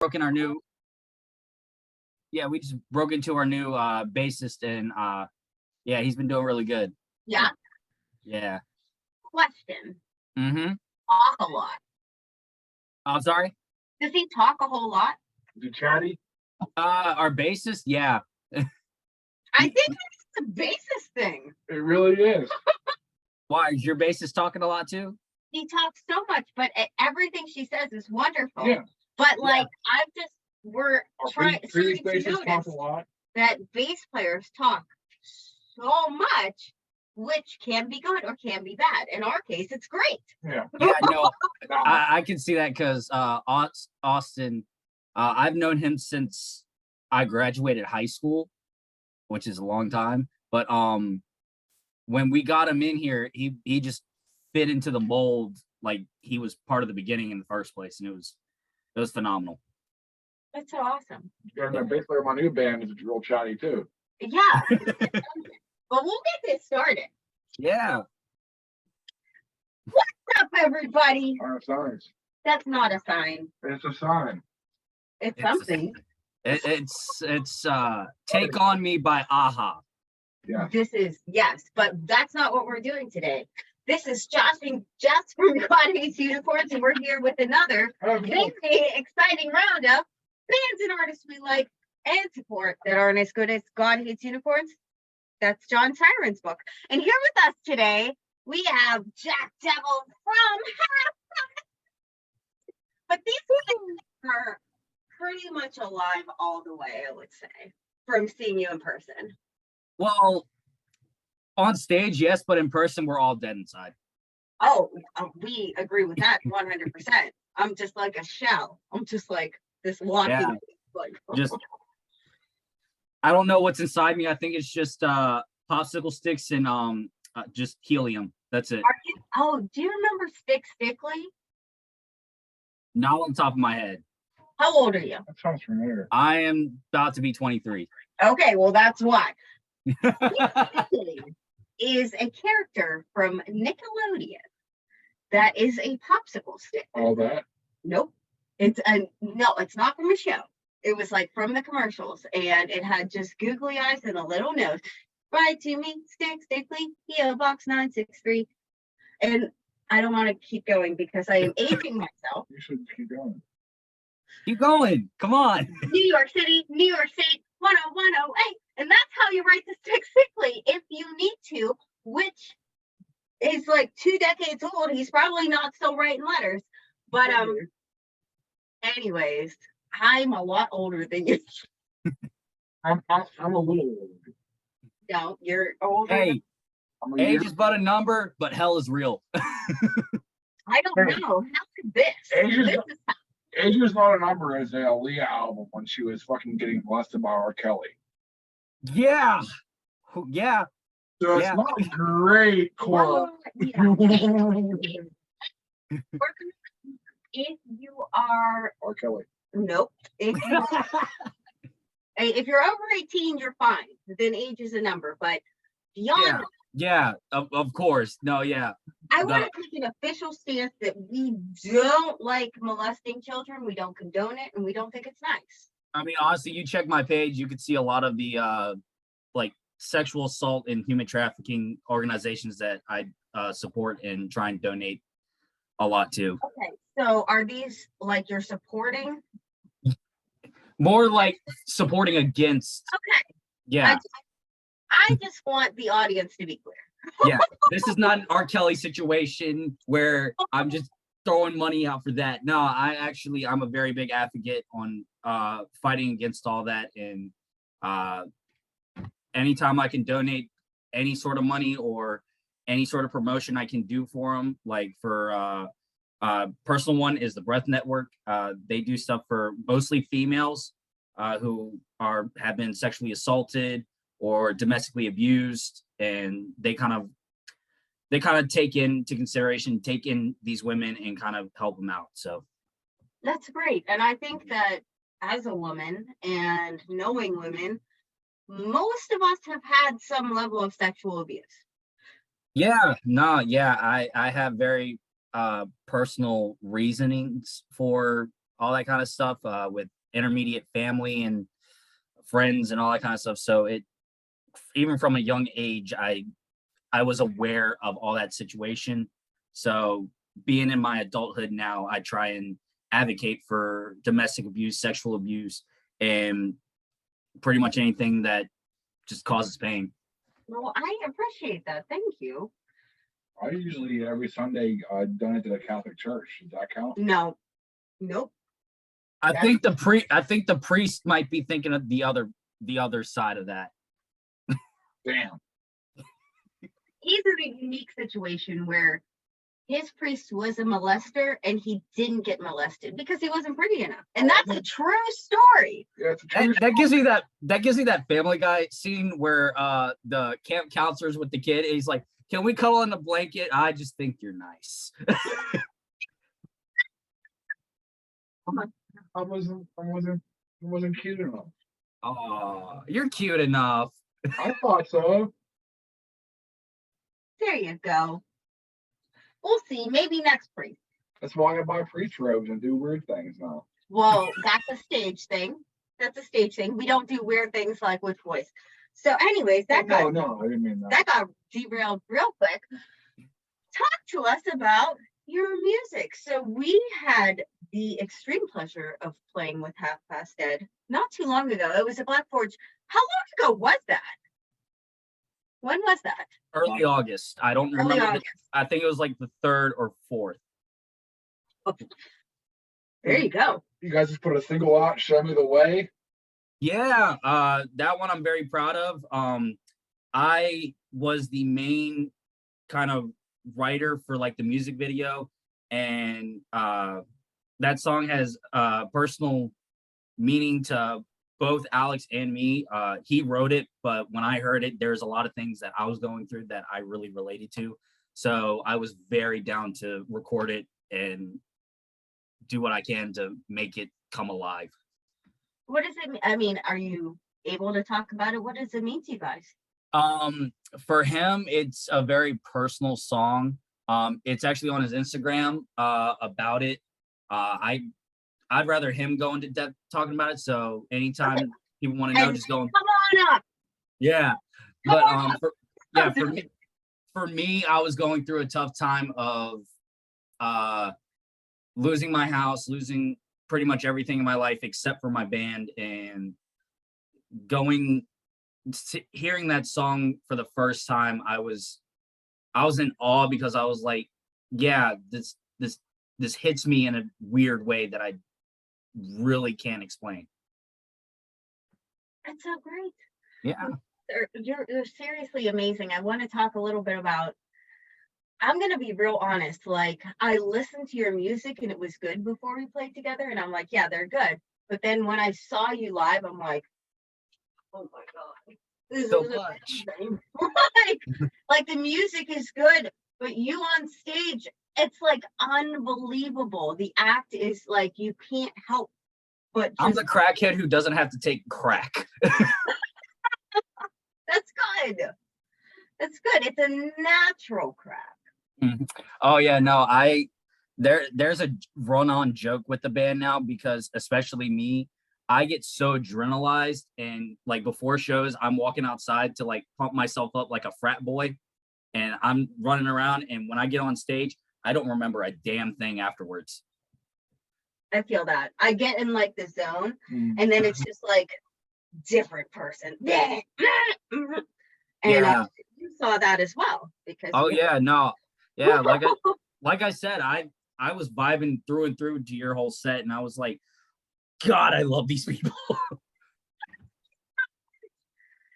broke in our new we just broke into our new bassist, and yeah, he's been doing really good. Yeah. Yeah. Question. Mm-hmm. Talk a lot. I'm sorry? Does he talk a whole lot? Is he chatty? Our bassist, yeah. I think it's a bassist thing. It really is. Why, is your bassist talking a lot too? He talks so much, but everything she says is wonderful. Yeah. But like, we're starting to Bassists talk notice a lot. that bass players talk so much, which can be good or can be bad. In our case, it's great. Yeah. Yeah, no, I can see that because Austin, I've known him since I graduated high school, which is a long time. But when we got him in here, he just fit into the mold, like he was part of the beginning in the first place, and it was phenomenal. That's so awesome. And the bass player of my new band is real chatty too. Yeah. But we'll get this started. Yeah. What's up, everybody? Our signs. That's not a sign. It's a sign. It's something. It's Take On Me by Aha. Yeah. This is, yes, but that's not what we're doing today. This is Josh and Jess from God Hates Unicorns, and we're here with another very exciting roundup. Bands and artists we like and support that aren't as good as God Hates Unicorns. That's John Tyron's book. And here with us today, we have Jack Devil from But these things are pretty much alive all the way, I would say, from seeing you in person. Well, on stage, yes, but in person, we're all dead inside. Oh, we agree with that 100%. I'm just like a shell. I'm just like this walking, like just. I don't know what's inside me. I think it's just popsicle sticks and just helium. That's it. Do you remember Stickly? Not on top of my head. How old are you? That sounds familiar. I am about to be 23. Okay, well that's why. Stickly is a character from Nickelodeon that is a popsicle stick. All that? Nope. It's not from a show. It was like from the commercials, and it had just googly eyes and a little nose. Write to me, Stickly, PO Box 963. And I don't want to keep going because I am aging myself. You should keep going. Keep going. Come on. New York City, New York State, 10108. And that's how you write the Stickly if you need to, which is like 2 decades old. He's probably not still writing letters. But anyways, I'm a lot older than you. I'm a little older. No, you're older. Hey, age is but a number, but hell is real. I don't know. How could this? Age is not a number as a Aaliyah album when she was fucking getting molested by R. Kelly. Yeah. Yeah. So it's not a great quote. If you are R. Kelly. Nope. If you're over 18, you're fine. Then age is a number. But beyond of course. No, yeah. I want to take an official stance that we don't like molesting children. We don't condone it, and we don't think it's nice. I mean, honestly, you check my page, you could see a lot of the like sexual assault and human trafficking organizations that I support and try and donate a lot to. Okay, so are these like you're supporting? More like supporting against. Okay. Yeah. I just want the audience to be clear. Yeah, this is not an R. Kelly situation where I'm just throwing money out for that. No, I'm a very big advocate on fighting against all that, and anytime I can donate any sort of money or any sort of promotion I can do for them, like for personal one is the Breath Network. They do stuff for mostly females who have been sexually assaulted or domestically abused, and they kind of take into consideration, take in these women and kind of help them out. So that's great. And I think that as a woman and knowing women, most of us have had some level of sexual abuse. I have very personal reasonings for all that kind of stuff, with intermediate family and friends and all that kind of stuff. So it, even from a young age, I was aware of all that situation. So being in my adulthood now, I try and advocate for domestic abuse, sexual abuse, and pretty much anything that just causes pain. Well, I appreciate that. Thank you. I usually every Sunday donate to the Catholic Church. Does that count? No, nope. I think the priest might be thinking of the other side of that. Damn. He's in a unique situation where his priest was a molester and he didn't get molested because he wasn't pretty enough. And that's a true story. Yeah, it's a true That gives me that Family Guy scene where the camp counselor's with the kid and he's like, "Can we cuddle in the blanket? I just think you're nice." I wasn't cute enough. Oh, you're cute enough. I thought so. There you go. We'll see. Maybe next priest. That's why I buy priest robes and do weird things now. Well, that's a stage thing. That's a stage thing. We don't do weird things like with voice. So, anyways, No, I didn't mean that. that got derailed real quick. Talk to us about your music. So we had the extreme pleasure of playing with Half Past Dead not too long ago. It was at Black Forge. How long ago was that? When was that? Early August. I don't Early remember. August. I think it was like the 3rd or 4th. There you go. You guys just put a single out, Show Me the Way. Yeah, that one I'm very proud of. I was the main kind of writer for like the music video, and that song has personal meaning to both Alex and me. He wrote it, but when I heard it, there's a lot of things that I was going through that I really related to. So I was very down to record it and do what I can to make it come alive. What does it mean? I mean, are you able to talk about it? What does it mean to you guys? For him, it's a very personal song. It's actually on his Instagram about it. I'd rather him go into depth talking about it. So anytime people want to know, just go. Come on up. Yeah, Come but on up. for me, I was going through a tough time of losing my house, losing pretty much everything in my life except for my band, and hearing that song for the first time, I was in awe because I was like, yeah, this hits me in a weird way that I really can't explain. That's so great. Yeah. You're seriously amazing. I want to talk a little bit about, I'm going to be real honest. Like, I listened to your music and it was good before we played together. And I'm like, yeah, they're good. But then when I saw you live, I'm like, oh my God. This So is much. amazing. like the music is good, but you on stage, it's like unbelievable. The act is like, you can't help but I'm the crackhead who doesn't have to take crack. That's good. That's good. It's a natural crack. Oh yeah, no, there's a run-on joke with the band now because especially me, I get so adrenalized, and like before shows, I'm walking outside to like pump myself up like a frat boy, and I'm running around, and when I get on stage, I don't remember a damn thing afterwards. I feel that. I get in like the zone, and then it's just like different person. And Yeah. you saw that as well because Oh yeah, no, yeah, like I said, I was vibing through and through to your whole set, and I was like, God, I love these people.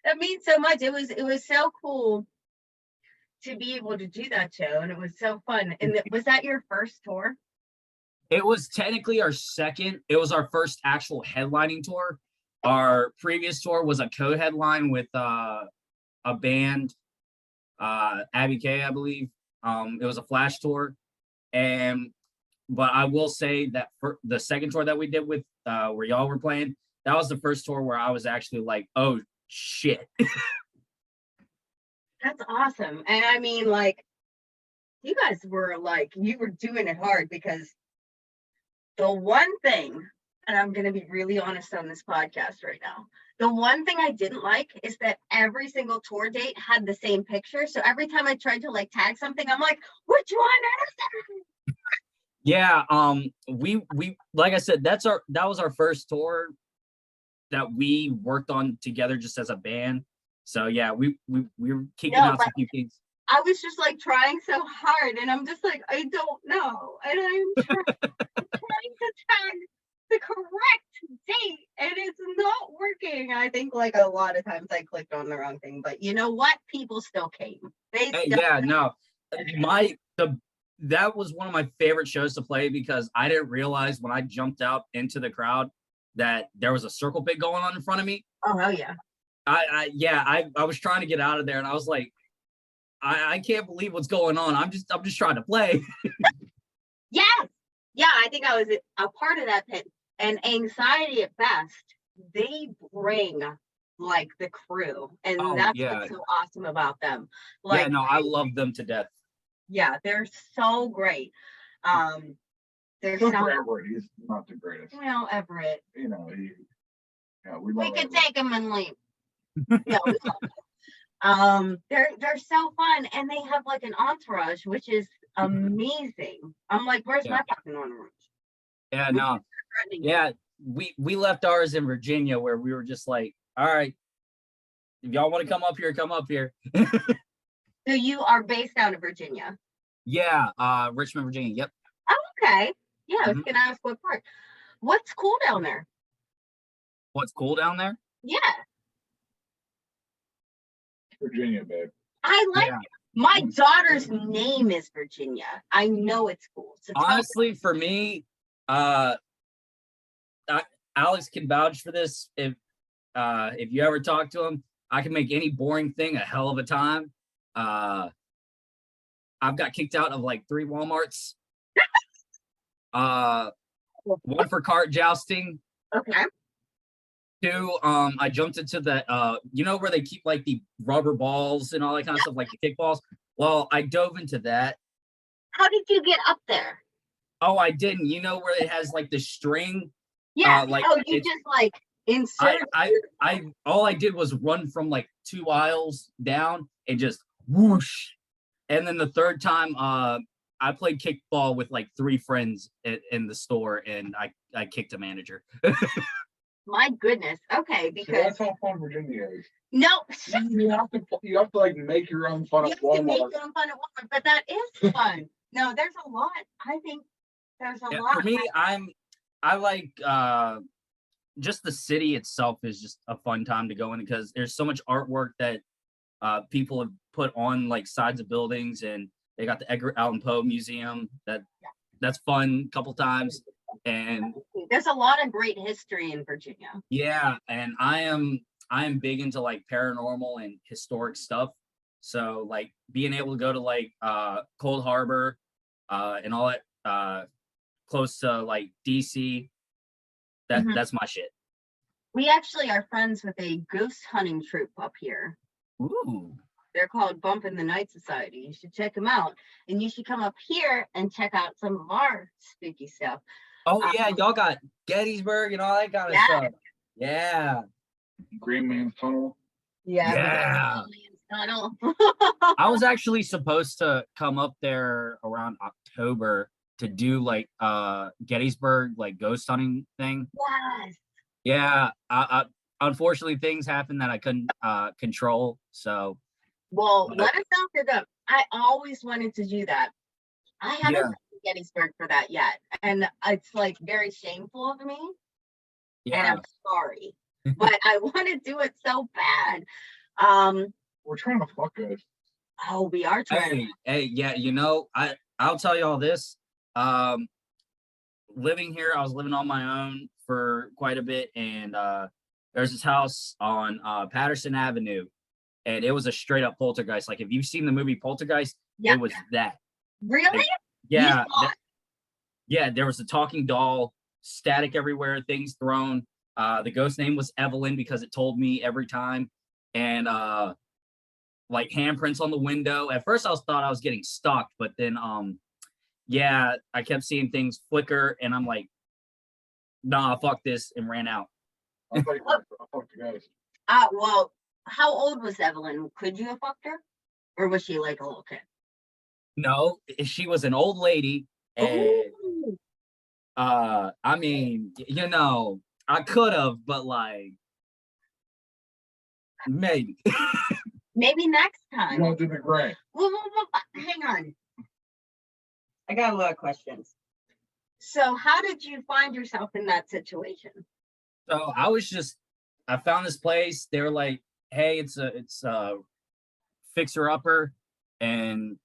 that means so much. It was so cool to be able to do that show, and it was so fun. And was that your first tour? It was technically our second. It was our first actual headlining tour. Our previous tour was a co-headline with a band, Abby K, I believe. It was a flash tour, but I will say that for the second tour that we did with where y'all were playing, that was the first tour where I was actually like, oh shit. That's awesome. And I mean, like, you guys were like, you were doing it hard because The one thing, and I'm going to be really honest on this podcast right now. The one thing I didn't like is that every single tour date had the same picture. So every time I tried to like tag something, I'm like, which one is it? Yeah, we like I said, that was our first tour that we worked on together just as a band. So yeah, we were kicking No, out but some few things. I was just like trying so hard, and I'm just like, I don't know. And I'm trying to tag the correct date, and it's not working. I think like a lot of times I clicked on the wrong thing, but you know what? People still came. They Hey, still yeah, no, that was one of my favorite shows to play because I didn't realize when I jumped out into the crowd that there was a circle pit going on in front of me. Oh hell yeah. I was trying to get out of there and I was like, I can't believe what's going on. I'm just trying to play. Yes. Yeah, I think I was a part of that pit. And anxiety at best, they bring like the crew. And Oh that's yeah. what's so awesome about them. Yeah, Like, no, I love them to death. yeah, they're so great. They're Except so for Everett, he's not the greatest. well, Everett. You know, we We love could Everett. take them and leave. Yeah, we love them. They're so fun, and they have like an entourage, which is amazing. I'm like, where's Yeah. my fucking entourage? Yeah, no. Yeah, we left ours in Virginia where we were just like, all right, if y'all want to come up here, come up here. So you are based out of Virginia. Yeah, Richmond, Virginia. Yep. Oh, okay. Yeah, I was Mhm. gonna ask what part. What's cool down there? What's cool down there? Yeah, Virginia, babe. I like Yeah. it. My daughter's name is Virginia. I know it's cool. So tell me. Honestly, for me, uh, Alex can vouch for this. If you ever talk to him, I can make any boring thing a hell of a time. I've got kicked out of like 3 Walmarts. One for cart jousting. Okay. 2, I jumped into the you know where they keep like the rubber balls and all that kind of stuff, like the kickballs. Well, I dove into that. How did you get up there? Oh, I didn't. You know where it has like the string? Yeah. Like Oh, you it's just like insert. I all I did was run from like 2 aisles down and just whoosh. And then the third time, I played kickball with like 3 friends in the store, and I kicked a manager. My goodness. Okay, So because that's how fun Virginia is. no, You have to like make your own fun you at have to make Walmart. them fun at Walmart, but that is fun. No, there's a lot. I think there's a Yeah, lot. for me, I like just the city itself is just a fun time to go in because there's so much artwork that people have put on like sides of buildings, and they got the Edgar Allan Poe Museum that's fun a couple times. And There's a lot of great history in Virginia. yeah, and I am big into like paranormal and historic stuff. So like being able to go to like Cold Harbor and all that close to like DC, Mhm. that's my shit. We actually are friends with a ghost hunting troupe up here. Ooh. They're called Bump in the Night Society. You should check them out. And you should come up here and check out some of our spooky stuff. Oh yeah, y'all got Gettysburg and all that kind of Yeah. stuff. Yeah. Green Man's Tunnel. Yeah. Yeah. Tunnel. I was actually supposed to come up there around October to do like Gettysburg like ghost hunting thing. Yes. Yeah, I unfortunately things happened that I couldn't control. So Well, But- let us know if you're done. I always wanted to do that. I haven't Yeah. been to Gettysburg for that yet. And it's like very shameful of me. And yeah, I'm sorry. But I want to do it so bad. We're trying to fuck us. Oh, we are trying. hey, yeah, you know, I'll tell you all this. Living here, I was living on my own for quite a bit, and there's this house on Patterson Avenue, and it was a straight up poltergeist. Like if you've seen the movie Poltergeist, Yeah. it was that. Really? Like, You yeah, saw it? yeah, there was a talking doll, static everywhere, things thrown. The ghost name was Evelyn because it told me every time, and like handprints on the window. At first, thought I was getting stalked, but then yeah, I kept seeing things flicker, and I'm like, nah, fuck this, and ran out. I thought you fuck the guys. Well, how old was Evelyn? Could you have fucked her? Or was she like a little kid? No, she was an old lady, and Ooh. I mean, I could have, but like maybe. Maybe next You time. don't do the gray. Hang on. I got a lot of questions. So how did you find yourself in that situation? So I found this place. They were like, "Hey, it's a fixer upper, and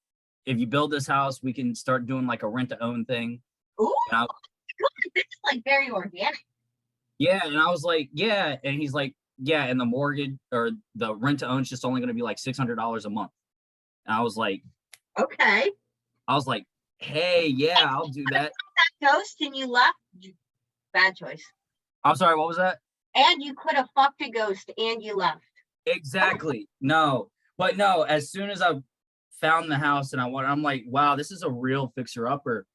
if you build this house, we can start doing like a rent to own thing." Ooh, And this is like very organic. and I was like, "Yeah," and he's like, "Yeah," and the mortgage or the rent to own is just only going to be like $600 a month. And I was like, Okay. "Hey, yeah, I'll do that." That ghost and you left. Bad choice. I'm sorry, what was that? And you could have fucked a ghost and you left. Exactly. No, but no, as soon as I found the house and I'm like, wow, this is a real fixer upper.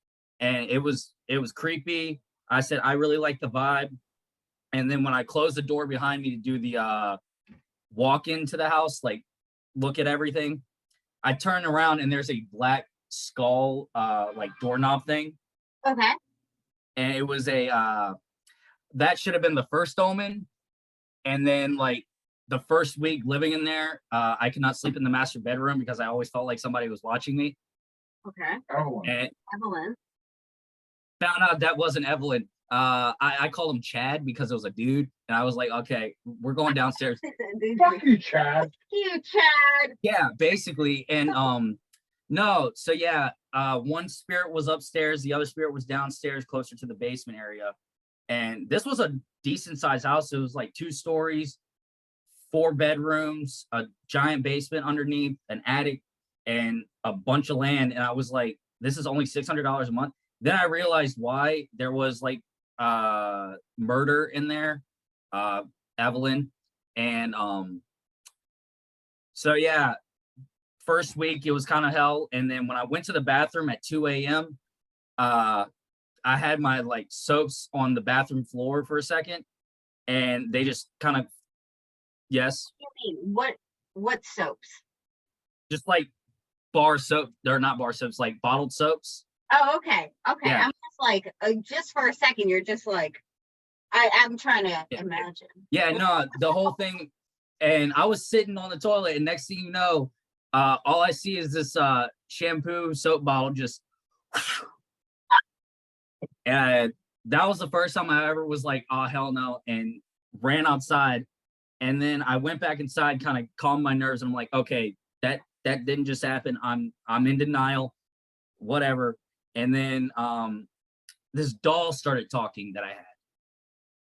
And it was creepy. I said, I really like the vibe. And then when I closed the door behind me to do the walk into the house, like look at everything, I turned around and there's a black skull like doorknob thing. Okay. And it was that should have been the first omen. And then like the first week living in there, I could not sleep in the master bedroom because I always felt like somebody was watching me. Okay. Evelyn. And Evelyn. found out that wasn't Evelyn. I called him Chad because it was a dude, and I was like, okay, we're going downstairs. Fuck you, Chad. You, Chad. Yeah, basically. And no, so yeah, one spirit was upstairs, the other spirit was downstairs, closer to the basement area. And this was a decent sized house. It was like 2 stories, 4 bedrooms, a giant basement underneath, an attic, and a bunch of land. And I was like, this is only $600 a month. Then I realized why. There was like murder in there, Evelyn. And so yeah, first week it was kind of hell. And then when I went to the bathroom at 2 a.m., I had my like soaps on the bathroom floor for a second, and they just kind of, yes, What do you mean? What soaps? just like bar soap. They're not bar soaps, like bottled soaps. Oh, okay. Okay. Yeah. I'm just like, just for a second, you're just like, I'm trying to imagine. Yeah, no, the whole thing. And I was sitting on the toilet, and next thing you know, all I see is this shampoo soap bottle just. And that was the first time I ever was like, oh, hell no, and ran outside. And then I went back inside, kind of calmed my nerves. And I'm like, okay, that didn't just happen. I'm in denial, whatever. And then this doll started talking that I had.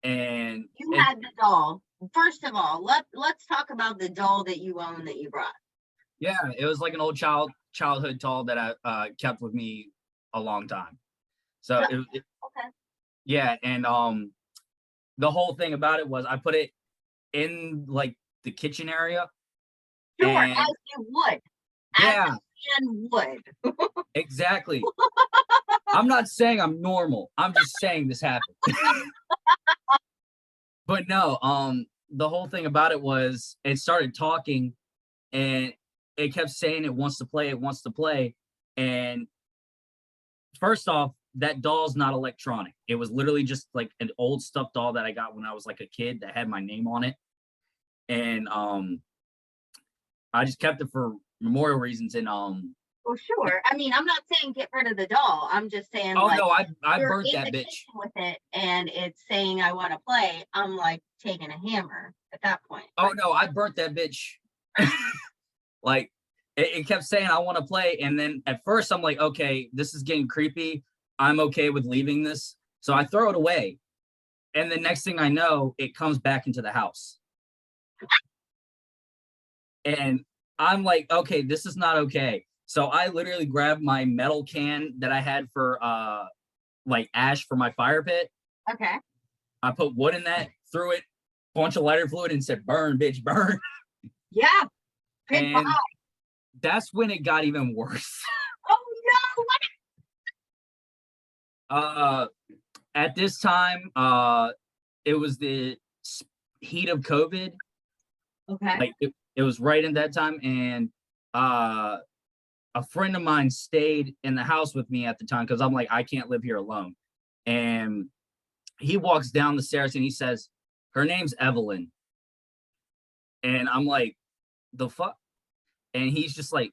And You had the doll. First of all, let's talk about the doll that you own that you brought. yeah, it was like an old childhood doll that I kept with me a long time. So Okay. yeah, and the whole thing about it was I put it in like the kitchen area. Sure, And, as you would. yeah, As a man would. exactly. I'm not saying I'm normal. I'm just saying this happened. But no, the whole thing about it was it started talking, and it kept saying it wants to play, it wants to play. And first off, that doll's not electronic. It was literally just like an old stuffed doll that I got when I was like a kid that had my name on it. And I just kept it for memorial reasons. And Well, sure. I mean, I'm not saying get rid of the doll. I'm just saying, oh like, no, I you're burnt in that the bitch. kitchen with it, and it's saying I want to play. I'm like taking a hammer at that point. Oh no, I burnt that bitch. Like it kept saying I want to play, and then at first I'm like, okay, this is getting creepy. I'm okay with leaving this, so I throw it away. And the next thing I know, it comes back into the house, and I'm like, okay, this is not okay. So I literally grabbed my metal can that I had for like ash for my fire pit. Okay. I put wood in that, threw it, bunch of lighter fluid, and said, "Burn, bitch, burn." Yeah. Good And vibe. that's when it got even worse. Oh no! What? at this time, it was the heat of COVID. Okay. Like it was right in that time, and a friend of mine stayed in the house with me at the time because I'm like, I can't live here alone. And he walks down the stairs and he says, her name's Evelyn. And I'm like, the fuck? And he's just like,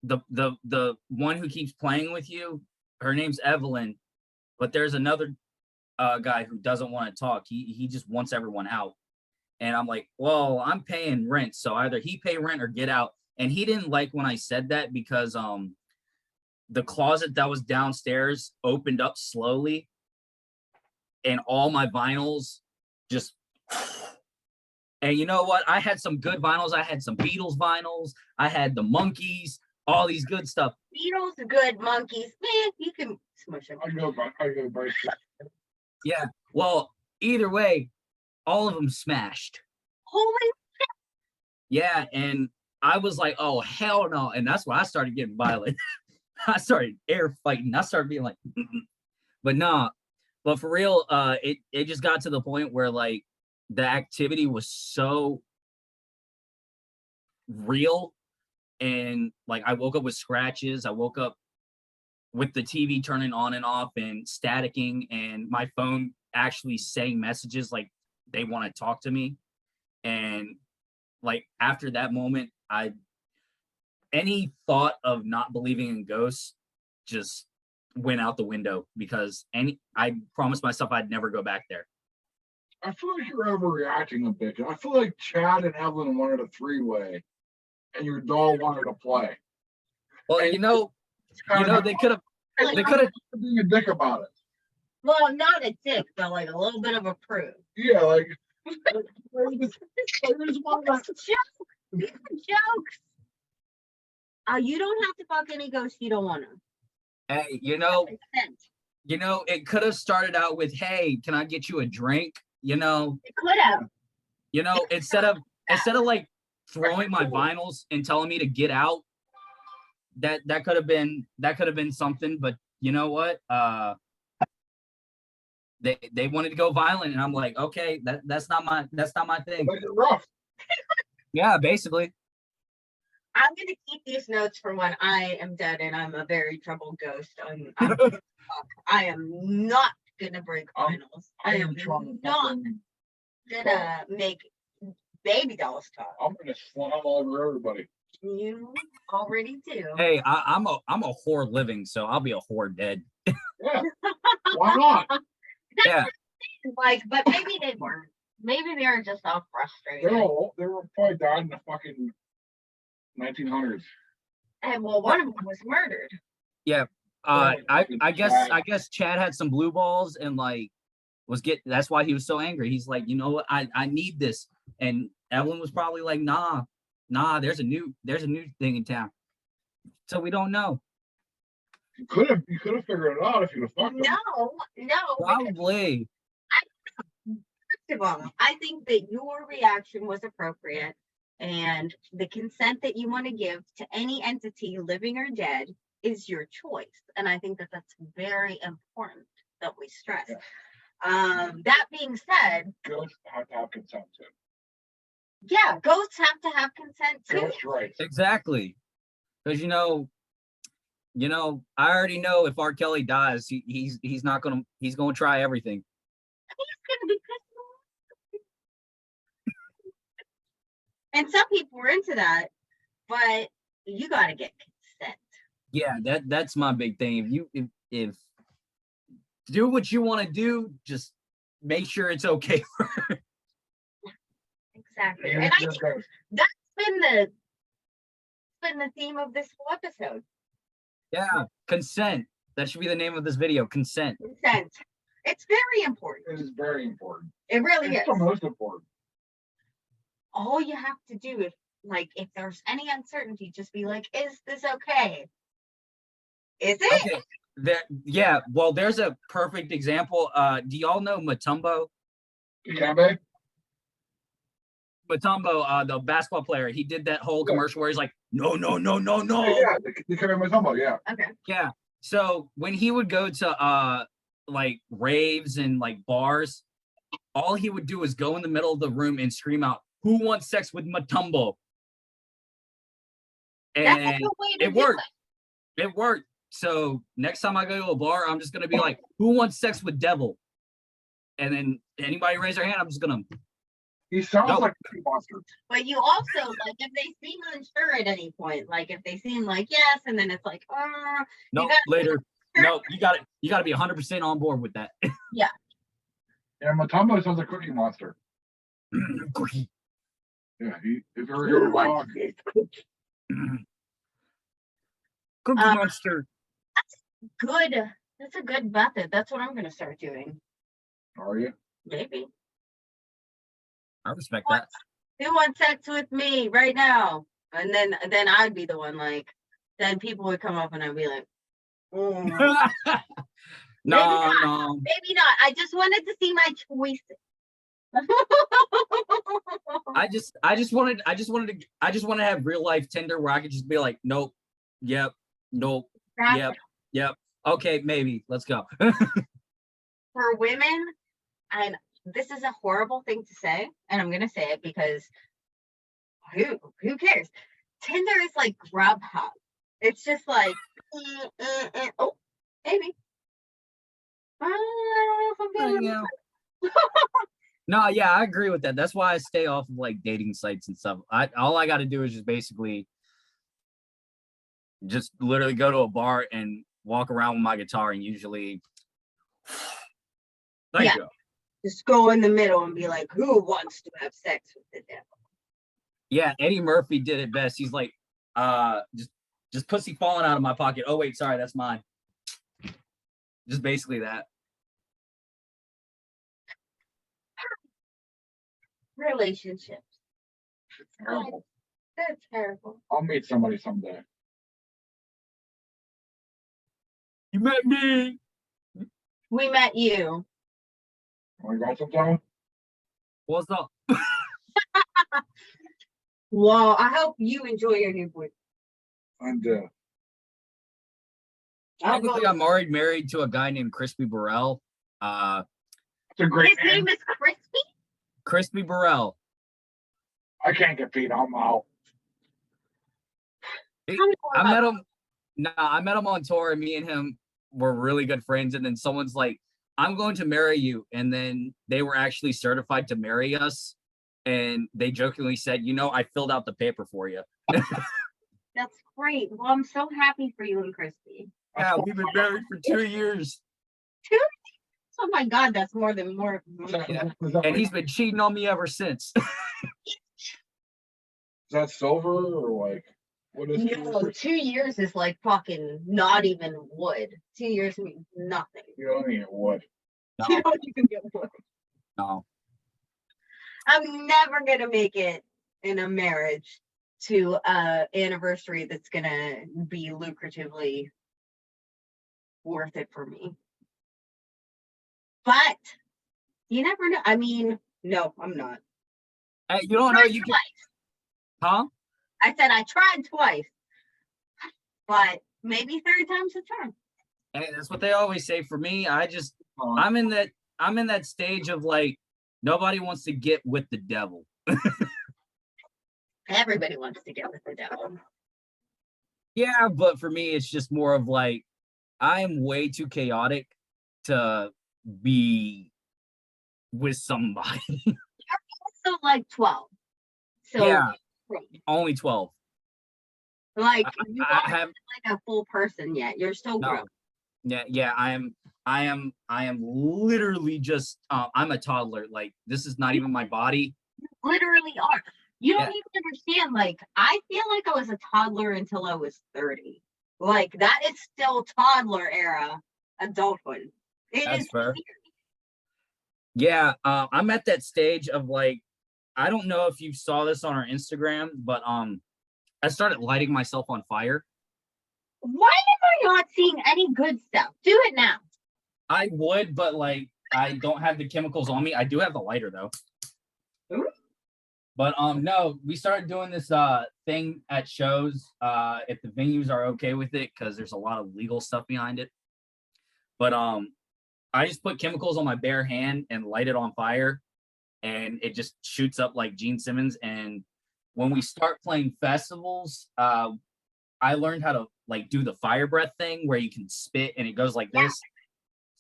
the one who keeps playing with you, her name's Evelyn, but there's another guy who doesn't want to talk. He just wants everyone out. And I'm like, well, I'm paying rent, so either he pay rent or get out. And he didn't like when I said that because the closet that was downstairs opened up slowly, and all my vinyls just. And you know what? I had some good vinyls. I had some Beatles vinyls. I had the Monkees, all these good stuff. Beatles, good. Monkeys, man, you can smush them. I go by. Yeah. Well, either way, all of them smashed. Holy Yeah, and I was like, oh, hell no. And that's why I started getting violent. I started air fighting. I started being like, but nah. But for real, it just got to the point where like the activity was so real. And like I woke up with scratches. I woke up with the TV turning on and off and staticking, and my phone actually saying messages like they want to talk to me. And like after that moment, any thought of not believing in ghosts just went out the window because I promised myself I'd never go back there. I feel like you're overreacting a bit. I feel like Chad and Evelyn wanted a three-way, and your doll wanted to play. Well, And they could have being a dick about it. Well, not a dick, but like a little bit of a prude. Yeah, like Jokes. You don't have to fuck any ghost you don't want to. hey, it could have started out with, hey, can I get you a drink? It could have. Instead of like throwing my vinyls and telling me to get out, that could have been something. But you know what? They wanted to go violent, and I'm like, okay, that's not my thing. make it rough. Yeah, basically. I'm gonna keep these notes for when I am dead and I'm a very troubled ghost. I am not gonna break vinyls. I am not gonna make baby dolls talk. I'm gonna slam all over everybody. You already do. Hey, I'm a whore living, so I'll be a whore dead. Yeah. Why not? Yeah. Like, but maybe they weren't. Maybe they were just all frustrated. They were probably died in the fucking 1900s. And well, one of them was murdered. Yeah. I guess Chad had some blue balls and like that's why he was so angry. He's like, you know what, I need this. And Evelyn was probably like, nah, there's a new thing in town. So we don't know. You could have figured it out if you'd have fucked them. No. Probably. First of all, I think that your reaction was appropriate, and the consent that you want to give to any entity, living or dead, is your choice. And I think that that's very important that we stress. Yeah. That being said, Ghosts have to have consent too. yeah, ghosts have to have consent too. Ghost rights. Exactly. Because I already know if R. Kelly dies, he's gonna try everything. He's gonna be pissed off. And some people were into that, but you gotta get consent. Yeah, that's my big thing. If do what you want to do, just make sure it's okay for her. Exactly. Yeah, And I think that's been the theme of this whole episode. Yeah, consent. That should be the name of this video. Consent. Consent. It's very important. It is very important. It really It's is. the most important. All you have to do if there's any uncertainty, just be like, is this okay? Is it? Okay. Well, there's a perfect example. Do y'all know Mutombo? Dikembe? Mutombo, the basketball player, he did that whole commercial where he's like, no. Yeah, Dikembe Mutombo, yeah. Okay. Yeah. So when he would go to like raves and like bars, all he would do is go in the middle of the room and scream out, "Who wants sex with Matumbo?" That's a And good way to it do worked. It worked. So next time I go to a bar, I'm just gonna be like, "Who wants sex with Devil?" And then anybody raise their hand, I'm just gonna. He sounds Nope. like a monster. But you also, like, if they seem unsure at any point, like if they seem like yes, and then it's like, No, gotta later. sure. No, you got to be 100% on board with that. Yeah, Matumbo sounds like Cookie Monster. Cookie. Yeah, he's very dog. Cookie Monster. good. That's a good method. That's what I'm gonna start doing. Are you? Maybe. I respect that. Who wants sex with me right now? And then I'd be the one, like, then people would come up and I'd be like, No, not. no. maybe not. I just wanted to see my choices. I just wanted to have real life Tinder where I could just be like, nope, yep, nope, yep. Okay, maybe. Let's go. For women, and this is a horrible thing to say, and I'm gonna say it because who cares? Tinder is like Grubhub. It's just like, oh, maybe. I don't know if I'm Yeah. No, yeah, I agree with that. That's why I stay off of like dating sites and stuff. All I got to do is just basically just literally go to a bar and walk around with my guitar and usually Yeah. Just go in the middle and be like, who wants to have sex with the devil? Yeah, Eddie Murphy did it best. He's like, just pussy falling out of my pocket. Oh wait, sorry, that's mine. Just basically that. Relationships. It's terrible. That's terrible. I'll meet somebody someday. You met me. We met you. Want to go sometime? What's up? Well, I hope you enjoy your new boyfriend. And Technically, I'm already married to a guy named Crispy Burrell. it's a great His name is Crispy? Crispy Burrell. I can't compete. I'm out. I met him. Nah, I met him on tour, and me and him were really good friends. And then someone's like, "I'm going to marry you," and then they were actually certified to marry us. And they jokingly said, I filled out the paper for you. That's great. Well, I'm so happy for you and Crispy. Yeah, we've been married for 2 years. 2 years? Oh my God, that's more. Yeah. And he's been cheating on me ever since. Is that silver or like what is it? No, 2 years is like fucking not even wood. 2 years means nothing. You don't even get wood. No. You don't even get wood. No. I'm never gonna make it in a marriage to a anniversary that's gonna be lucratively worth it for me. But you never know. I mean, no, I'm not. Hey, you don't know you can. Huh? I said I tried twice, but maybe third time's the charm. Hey, that's what they always say. For me, I'm in that stage of like nobody wants to get with the devil. Everybody wants to get with the devil. Yeah, but for me, it's just more of like I am way too chaotic to be with somebody. So like 12. So Yeah, only 12. like you I aren't have like a full person yet. You're still grown. Yeah. I am literally just. I'm a toddler. Like this is not even my body. You literally are. You don't even understand. Like I feel like I was a toddler until I was 30. Like that is still toddler era adulthood. That's fair. Yeah, I'm at that stage of like, I don't know if you saw this on our Instagram, but I started lighting myself on fire. Why am I not seeing any good stuff? Do it now. I would, but like I don't have the chemicals on me. I do have the lighter though. Ooh. But no, we started doing this thing at shows if the venues are okay with it, because there's a lot of legal stuff behind it. But I just put chemicals on my bare hand and light it on fire, and it just shoots up like Gene Simmons. And when we start playing festivals, I learned how to like do the fire breath thing where you can spit and it goes like Yeah. this.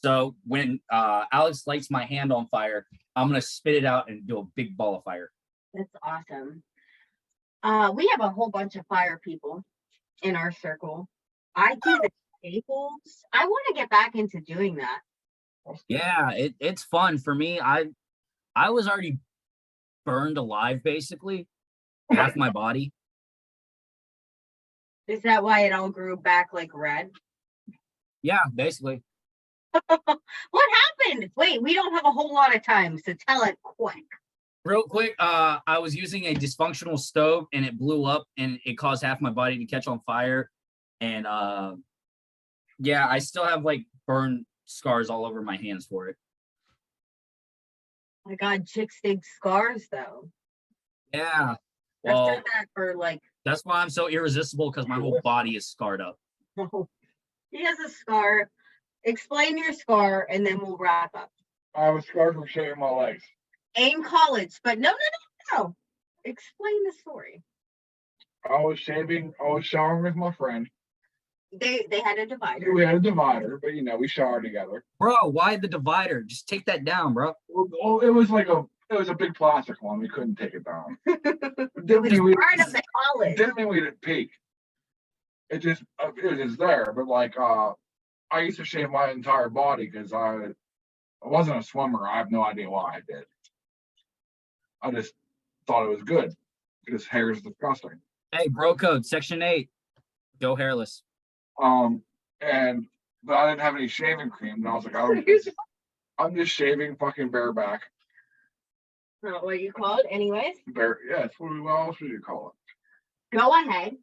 So when Alex lights my hand on fire, I'm gonna spit it out and do a big ball of fire. That's awesome. We have a whole bunch of fire people in our circle. I do the staples. I want to get back into doing that. Yeah, it's fun for me. I was already burned alive basically, half my body. Is that why it all grew back like red? Yeah, basically. What happened? Wait, we don't have a whole lot of time, so tell it quick. Real quick, I was using a dysfunctional stove and it blew up and it caused half my body to catch on fire. And yeah, I still have like burn scars all over my hands for it. I got chicks dig scars though. Yeah. I've Well, done that for like, that's why I'm so irresistible because my whole body is scarred up. he has a scar. Explain your scar and then we'll wrap up. I was scarred from shaving my legs. In college, but no. Explain the story. I was showering with my friend. They had a divider. We had a divider, but we showered together. Bro, why the divider? Just take that down, bro. Well, it was a big plastic one. We couldn't take it down. It was part of the college. Didn't mean we didn't peak. It was just there. But like I used to shave my entire body because I wasn't a swimmer. I have no idea why I did. I just thought it was good because hair is disgusting. Hey, bro code, section 8. Go hairless. But I didn't have any shaving cream, and I was like, I'm just shaving fucking bareback. Not what you call it, anyways. Yeah, what else would you call it? Go ahead.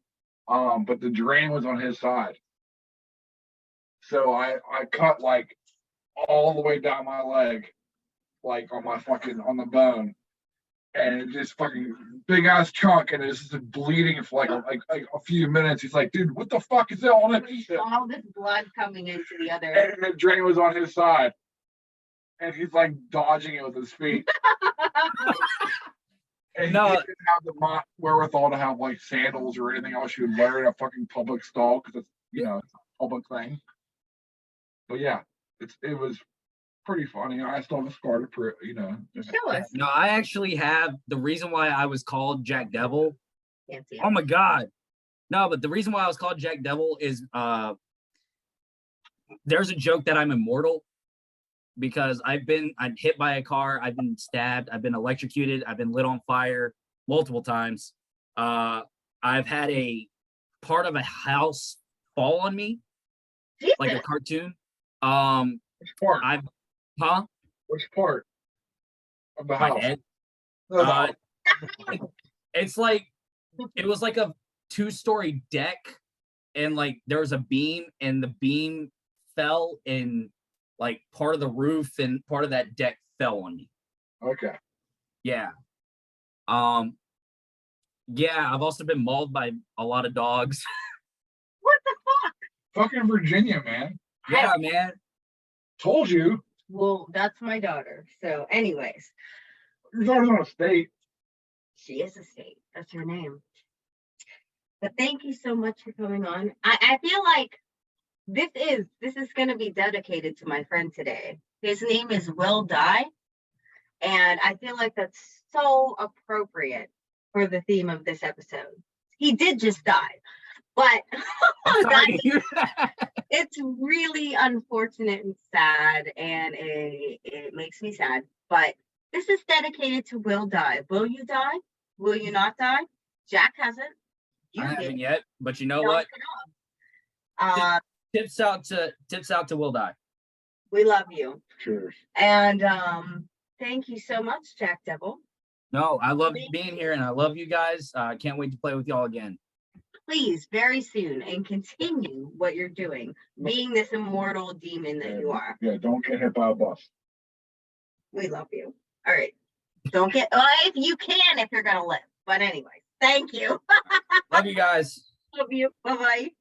But the drain was on his side. So I cut like all the way down my leg, like on the bone. And it just fucking big ass chunk, and it's just bleeding for like a few minutes. He's like, dude, what the fuck is that on it? We saw this blood coming into the other. And the drain was on his side. And he's like dodging it with his feet. And No. he didn't have the wherewithal to have like sandals or anything else you would wear in a fucking public stall because it's it's a public thing. But yeah, it was pretty funny. I still have a scar to prove, Show us. No, I actually have the reason why I was called Jack Devil. Can't see it. Oh my god. No, but the reason why I was called Jack Devil is there's a joke that I'm immortal because I'm hit by a car, I've been stabbed, I've been electrocuted, I've been lit on fire multiple times. I've had a part of a house fall on me like a cartoon. Which part? Which part of the My house? head. No. It's like it was like a 2-story deck, and like there was a beam, and the beam fell, and like part of the roof and part of that deck fell on me. Okay. Yeah. Yeah, I've also been mauled by a lot of dogs. What the fuck? Fucking Virginia, man. Yeah, man. Told you. Well, that's my daughter. So, anyways, Your daughter's on a state. she is a state. That's her name. But thank you so much for coming on. I feel like this is going to be dedicated to my friend today. His name is Will Die. And I feel like that's so appropriate for the theme of this episode. He did just die, but I'm sorry to hear that. it's really unfortunate and sad, and it makes me sad. But this is dedicated to Will Die. Will you die? Will you not die? Jack hasn't. You I did. haven't yet, but you know Knock what? it off. Tips out to Will Die. We love you. Cheers. And thank you so much, Jack Devil. No, I love being here and I love you guys. Can't wait to play with y'all again. Please, very soon, and continue what you're doing, being this immortal demon that you are. Yeah, don't get hit by a bus. We love you. All right. Don't get, if you can, if you're going to live. But anyway, thank you. Love you guys. Love you. Bye-bye.